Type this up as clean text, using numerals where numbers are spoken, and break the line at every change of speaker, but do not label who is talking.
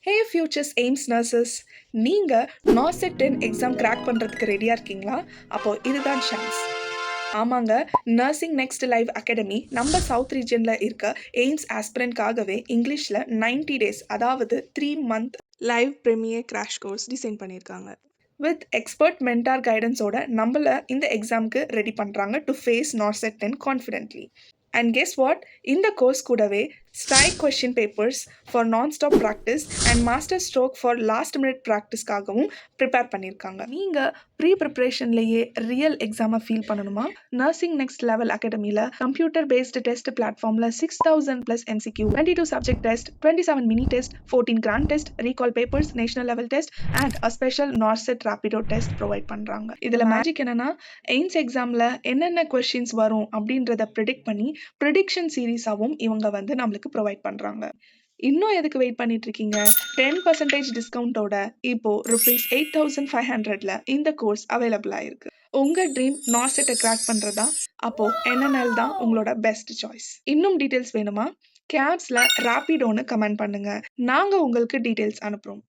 ஹே futures AIIMS nurses, நீங்கள் NORCET 10 exam crack பண்ணுறதுக்கு ரெடியாக இருக்கீங்களா? அப்போது இதுதான் சான்ஸ். ஆமாங்க, நர்சிங் நெக்ஸ்ட் லைவ் அகாடமி நம்ம சவுத் ரீஜனில் இருக்க எய்ம்ஸ் ஆஸ்பிரண்ட்காகவே இங்கிலீஷில் 90 டேஸ், அதாவது 3 month live premier crash course design பண்ணியிருக்காங்க. வித் எக்ஸ்பர்ட் மென்டார் கைடன்ஸோட நம்மள இந்த எக்ஸாமுக்கு ரெடி பண்ணுறாங்க to face NORCET 10 confidently. And guess what, இந்த கோர்ஸ் கூடவே strike question papers for nonstop practice and master stroke for last minute ப்ராக்டிஸ்க்காகவும் prepare பண்ணியிருக்காங்க. நீங்கள் ப்ரீ ப்ரிப்ரேஷன்லேயே ரியல் எக்ஸாமை ஃபீல் பண்ணணுமா? நர்சிங் நெக்ஸ்ட் லெவல் அகாடமியில் கம்ப்யூட்டர் பேஸ்டு டெஸ்ட் பிளாட்ஃபார்மில் 6000+ MCQ, 22 subject test, 27 mini test, 14 grand test, recall papers, national level test and a special NORCET rapido test provide பண்ணுறாங்க. இதில் magic என்னன்னா, எய்ம்ஸ் எக்ஸாமில் என்னென்ன கொஷின்ஸ் வரும் அப்படின்றத ப்ரிடிக்ட் பண்ணி ப்ரிடிக்ஷன் சீரீஸாகவும் இவங்க நம்மளுக்கு ப்ரொவைட் பண்ணுறாங்க. இன்னும் எதுக்கு வெயிட் பண்ணிட்டு இருக்கீங்க? 10% டிஸ்கவுண்டோட இப்போ ₹8,500ல இந்த கோர்ஸ் அவைலபிளாக இருக்கு. உங்க ட்ரீம் நார்செட்டை கிராக் பண்றதா? அப்போ NNL தான் உங்களோட பெஸ்ட் சாய்ஸ். இன்னும் டீடைல்ஸ் வேணுமா? கேப்ஸ்ல ராபிடோன்னு கமெண்ட் பண்ணுங்க, நாங்க உங்களுக்கு டீடைல்ஸ் அனுப்புறோம்.